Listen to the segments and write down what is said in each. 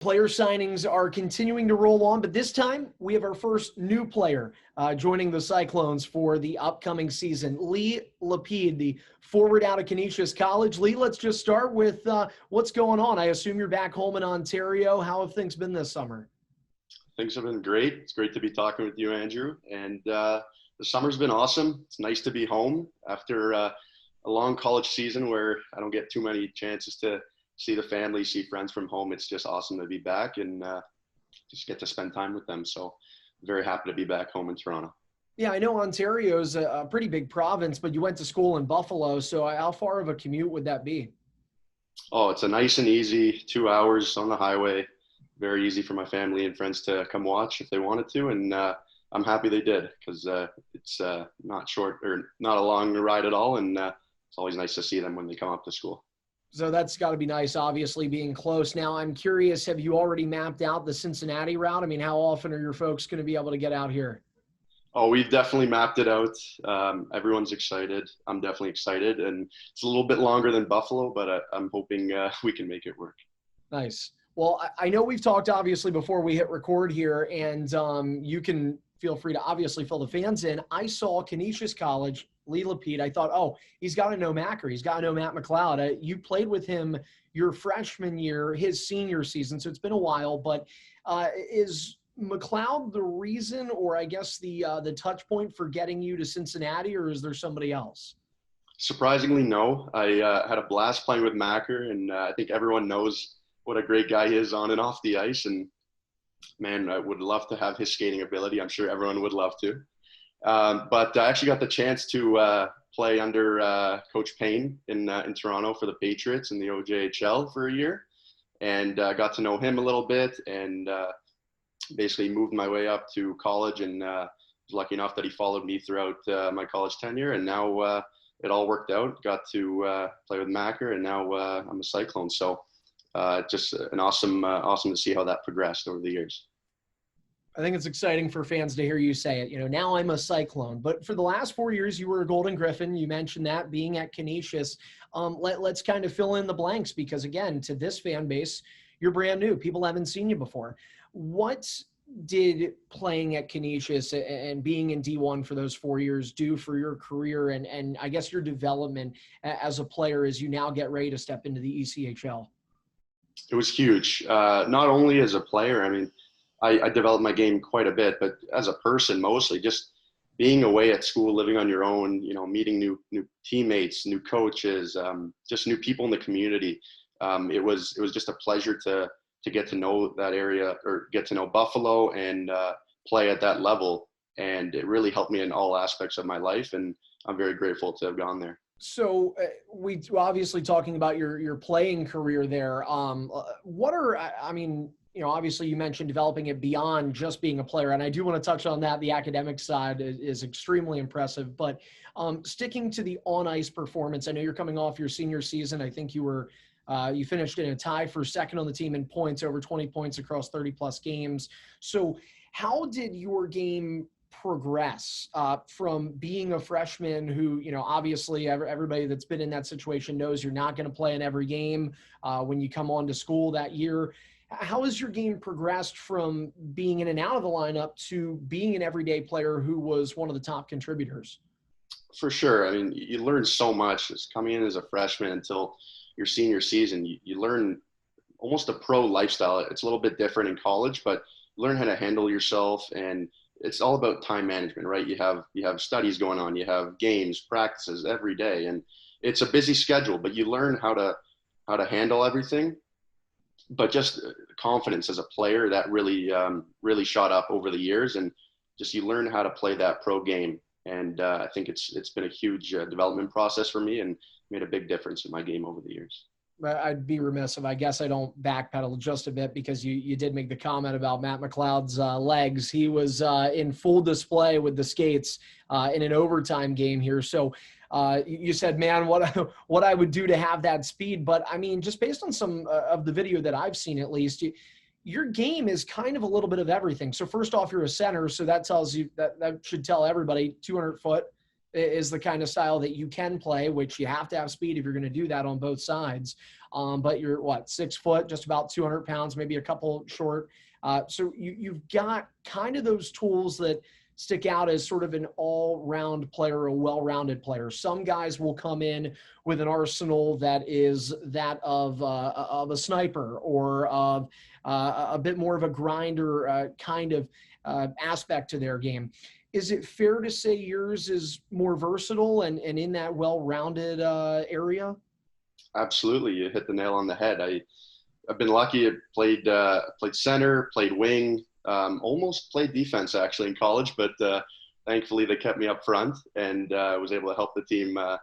Player signings are continuing to roll on, but this time we have our first new player joining the Cyclones for the upcoming season. Lee Lapid, the forward out of Canisius College. Lee, let's just start with what's going on. I assume you're back home in Ontario. How have things been this summer? Things have been great. It's great to be talking with you, Andrew. And the summer's been awesome. It's nice to be home after a long college season where I don't get too many chances to see the family, see friends from home. It's just awesome to be back and just get to spend time with them. So very happy to be back home in Toronto. Yeah, I know Ontario's a pretty big province, but you went to school in Buffalo. So how far of a commute would that be? Oh, it's a nice and easy 2 hours on the highway. Very easy for my family and friends to come watch if they wanted to. And I'm happy they did because it's not short or not a long ride at all. And it's always nice to see them when they come up to school. So that's got to be nice, obviously, being close. Now, I'm curious, have you already mapped out the Cincinnati route? I mean, how often are your folks going to be able to get out here? Oh, we've definitely mapped it out. Everyone's excited. I'm definitely excited. And it's a little bit longer than Buffalo, but I'm hoping we can make it work. Nice. Well, I know we've talked, obviously, before we hit record here, and you can feel free to obviously fill the fans in. I saw Canisius College, Lee Lapid. I thought, oh, he's got to know Macker. He's got to know Matt McLeod. You played with him your freshman year, his senior season, so it's been a while. But is McLeod the reason, or I guess the touch point for getting you to Cincinnati, or is there somebody else? Surprisingly, no. I had a blast playing with Macker, and I think everyone knows what a great guy he is on and off the ice. And man, I would love to have his skating ability. I'm sure everyone would love to. But I actually got the chance to play under Coach Payne in Toronto for the Patriots in the OJHL for a year, and got to know him a little bit, and basically moved my way up to college, and was lucky enough that he followed me throughout my college tenure, and now it all worked out. Got to play with Macker, and now I'm a Cyclone. So just an awesome to see how that progressed over the years. I think it's exciting for fans to hear you say it. You know, now I'm a Cyclone. But for the last 4 years, you were a Golden Griffin. You mentioned that being at Canisius. Let's kind of fill in the blanks because, again, to this fan base, you're brand new. People haven't seen you before. What did playing at Canisius and being in D1 for those 4 years do for your career and I guess your development as a player as you now get ready to step into the ECHL? It was huge. Not only as a player, I mean, I developed my game quite a bit, but as a person, mostly just being away at school, living on your own, you know, meeting new teammates, new coaches, just new people in the community. It was just a pleasure to get to know that area or get to know Buffalo and play at that level. And it really helped me in all aspects of my life. And I'm very grateful to have gone there. So we obviously talking about your playing career there. What are, I mean, you know, obviously you mentioned developing it beyond just being a player. And I do want to touch on that. The academic side is extremely impressive, but sticking to the on ice performance, I know you're coming off your senior season. I think you were, you finished in a tie for second on the team in points, over 20 points across 30 plus games. So how did your game progress from being a freshman who, you know, obviously everybody that's been in that situation knows you're not going to play in every game when you come on to school that year. How has your game progressed from being in and out of the lineup to being an everyday player who was one of the top contributors? For sure. I mean, you learn so much just coming in as a freshman until your senior season. You learn almost a pro lifestyle. It's a little bit different in college, but you learn how to handle yourself, and it's all about time management, right? You have studies going on, you have games, practices every day, and it's a busy schedule, but you learn how to handle everything. But just confidence as a player that really shot up over the years, and just you learn how to play that pro game. And I think it's been a huge development process for me and made a big difference in my game over the years. I'd be remiss if I guess I don't backpedal just a bit because you did make the comment about Matt McLeod's legs. He was in full display with the skates in an overtime game here. So you said, man, what I would do to have that speed. But I mean, just based on some of the video that I've seen, at least, your game is kind of a little bit of everything. So first off, you're a center. So that tells you that should tell everybody 200 foot is the kind of style that you can play, which you have to have speed if you're going to do that on both sides. but you're what, 6 foot, just about 200 pounds, maybe a couple short. So you've got kind of those tools that stick out as sort of an all-round player, a well-rounded player. Some guys will come in with an arsenal that is that of a sniper or of a bit more of a grinder kind of aspect to their game. Is it fair to say yours is more versatile and in that well-rounded area? Absolutely, you hit the nail on the head. I've been lucky. I played center, played wing, almost played defense actually in college, but thankfully they kept me up front and was able to help the team a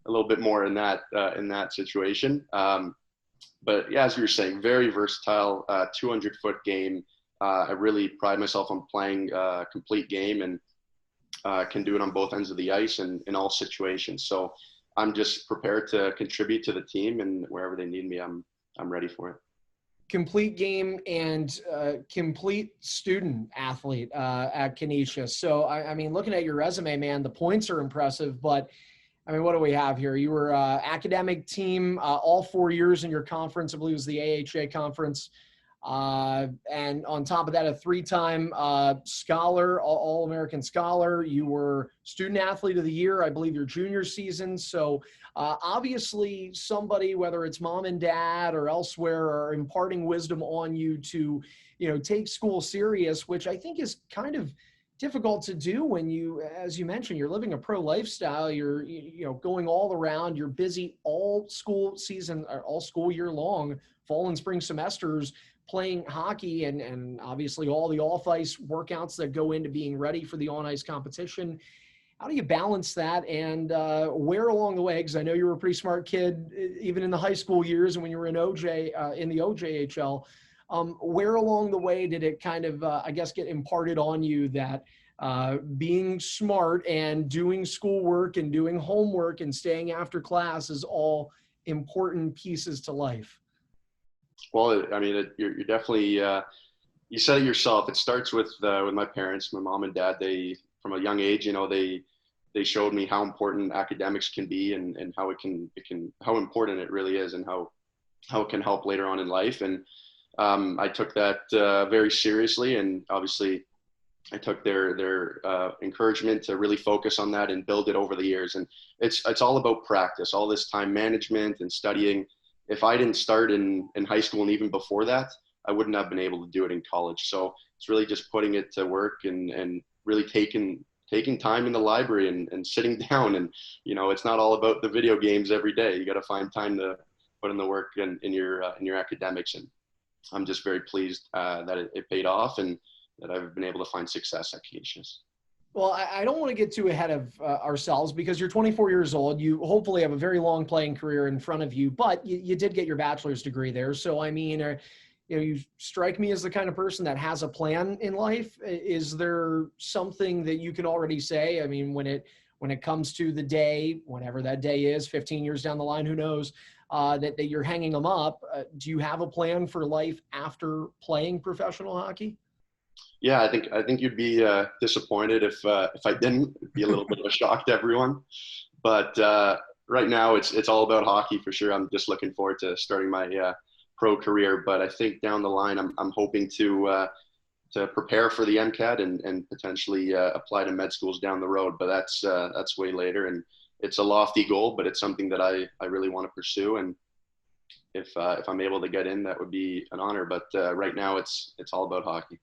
little bit more in that situation. But yeah, as you were saying, very versatile, 200-foot game. I really pride myself on playing a complete game and can do it on both ends of the ice and in all situations. So I'm just prepared to contribute to the team, and wherever they need me, I'm ready for it. Complete game and complete student athlete at Canisius. So, I mean, looking at your resume, man, the points are impressive, but I mean, what do we have here? You were academic team all 4 years in your conference. I believe it was the AHA conference. And on top of that, a 3-time scholar, All-American scholar. You were student athlete of the year, I believe, your junior season. So obviously somebody, whether it's mom and dad or elsewhere, are imparting wisdom on you to, take school serious, which I think is kind of difficult to do when you, as you mentioned, you're living a pro lifestyle, you're, going all around, you're busy all school season, or all school year long, fall and spring semesters, playing hockey and obviously all the off-ice workouts that go into being ready for the on-ice competition. How do you balance that? And where along the way, because I know you were a pretty smart kid, even in the high school years and when you were in in the OJHL, where along the way did it kind of, get imparted on you that being smart and doing schoolwork and doing homework and staying after class is all important pieces to life? Well, I mean, you're definitely, you said it yourself. It starts with my parents, my mom and dad. They, from a young age, they showed me how important academics can be and how how important it really is and how it can help later on in life. And I took that very seriously, and obviously I took their encouragement to really focus on that and build it over the years. And it's all about practice, all this time management and studying. If I didn't start in high school and even before that, I wouldn't have been able to do it in college. So it's really just putting it to work and really taking time in the library and sitting down. And, it's not all about the video games every day. You got to find time to put in the work in your academics. And I'm just very pleased that it paid off and that I've been able to find success at Canisius. Well, I don't want to get too ahead of ourselves because you're 24 years old. You hopefully have a very long playing career in front of you, but you did get your bachelor's degree there. So, I mean, you strike me as the kind of person that has a plan in life. Is there something that you can already say? I mean, when it comes to the day, whenever that day is, 15 years down the line, who knows, that you're hanging them up. Do you have a plan for life after playing professional hockey? Yeah, I think you'd be disappointed if I didn't. It'd be a little bit of a shock to everyone. But right now, it's all about hockey for sure. I'm just looking forward to starting my pro career. But I think down the line, I'm hoping to prepare for the MCAT and potentially apply to med schools down the road. But that's way later, and it's a lofty goal, but it's something that I really want to pursue. And if I'm able to get in, that would be an honor. But right now, it's all about hockey.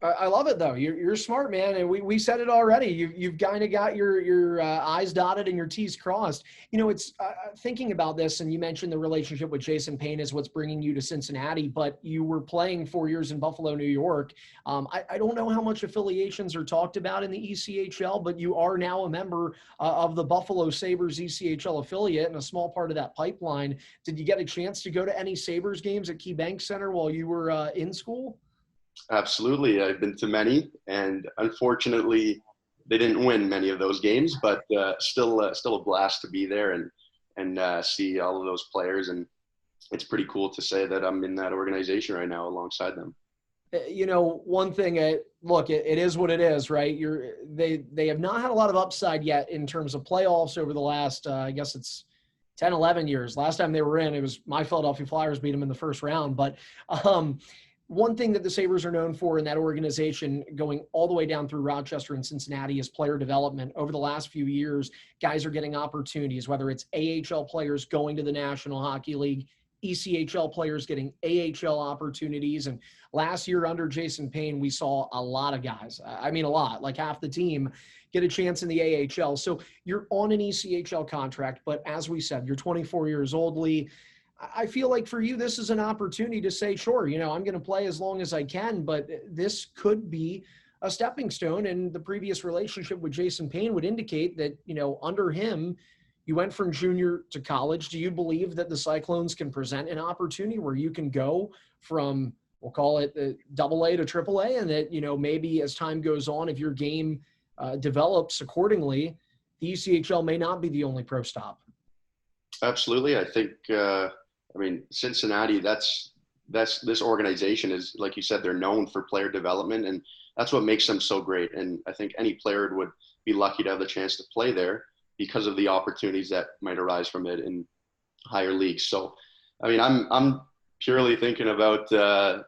I love it though. You're smart, man, and we said it already. You've kind of got your I's dotted and your T's crossed. It's thinking about this, and you mentioned the relationship with Jason Payne is what's bringing you to Cincinnati, but you were playing 4 years in Buffalo, New York. I don't know how much affiliations are talked about in the ECHL, but you are now a member of the Buffalo Sabres ECHL affiliate and a small part of that pipeline. Did you get a chance to go to any Sabres games at KeyBank Center while you were in school? Absolutely. I've been to many, and unfortunately they didn't win many of those games, but still a blast to be there and see all of those players. And it's pretty cool to say that I'm in that organization right now alongside them. One thing, look, it is what it is, right? They have not had a lot of upside yet in terms of playoffs over the last, I guess it's 10, 11 years. Last time they were in, it was my Philadelphia Flyers beat them in the first round. But one thing that the Sabres are known for in that organization, going all the way down through Rochester and Cincinnati, is player development. Over the last few years, guys are getting opportunities, whether it's AHL players going to the National Hockey League, ECHL players getting AHL opportunities. And last year under Jason Payne, we saw a lot of guys, I mean a lot, like half the team, get a chance in the AHL. So you're on an ECHL contract, but as we said, you're 24 years old, Lee. I feel like for you, this is an opportunity to say, sure, you know, I'm going to play as long as I can, but this could be a stepping stone. And the previous relationship with Jason Payne would indicate that, you know, under him, you went from junior to college. Do you believe that the Cyclones can present an opportunity where you can go from, we'll call it the AA to AAA, and that, you know, maybe as time goes on, if your game develops accordingly, the ECHL may not be the only pro stop? Absolutely. I think, I mean, Cincinnati, this organization is, like you said, they're known for player development, and that's what makes them so great. And I think any player would be lucky to have the chance to play there because of the opportunities that might arise from it in higher leagues. So, I mean, I'm purely thinking about the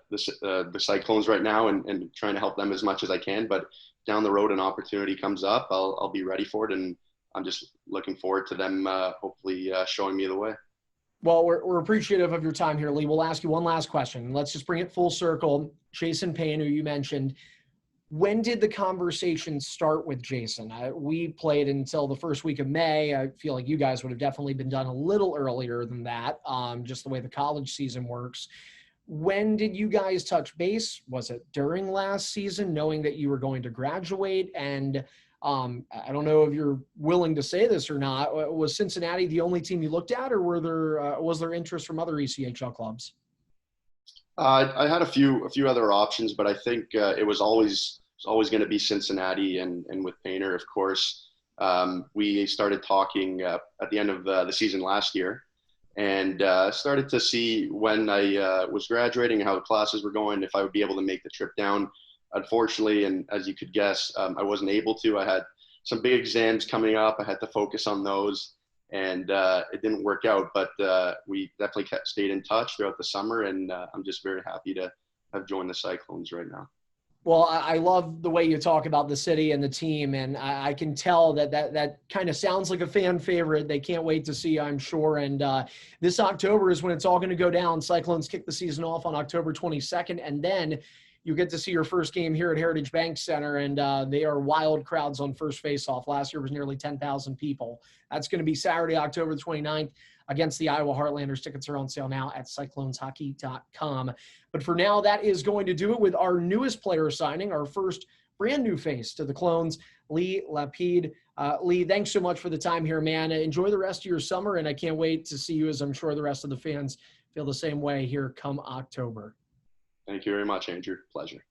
Cyclones right now and trying to help them as much as I can. But down the road, an opportunity comes up, I'll be ready for it, and I'm just looking forward to them hopefully showing me the way. Well, we're appreciative of your time here, Lee. We'll ask you one last question. Let's just bring it full circle. Jason Payne, who you mentioned, when did the conversation start with Jason? We played until the first week of May. I feel like you guys would have definitely been done a little earlier than that, just the way the college season works. When did you guys touch base? Was it during last season, knowing that you were going to graduate? And I don't know if you're willing to say this or not. Was Cincinnati the only team you looked at, or was there interest from other ECHL clubs? I had a few other options, but I think it was always going to be Cincinnati, and with Painter, of course. We started talking at the end of the season last year, and started to see when I was graduating, how the classes were going, if I would be able to make the trip down. Unfortunately, and as you could guess, I wasn't able to. I had some big exams coming up. I had to focus on those, and it didn't work out. But we definitely stayed in touch throughout the summer, and I'm just very happy to have joined the Cyclones right now. Well, I love the way you talk about the city and the team, and I can tell that kind of sounds like a fan favorite. They can't wait to see you, I'm sure. And this October is when it's all going to go down. Cyclones kick the season off on October 22nd, and then you get to see your first game here at Heritage Bank Center, and they are wild crowds on first faceoff. Last year was nearly 10,000 people. That's going to be Saturday, October the 29th against the Iowa Heartlanders. Tickets are on sale now at cycloneshockey.com. But for now, that is going to do it with our newest player signing, our first brand new face to the Clones, Lee Lapid. Lee, thanks so much for the time here, man. Enjoy the rest of your summer, and I can't wait to see you, as I'm sure the rest of the fans feel the same way here come October. Thank you very much, Andrew. Pleasure.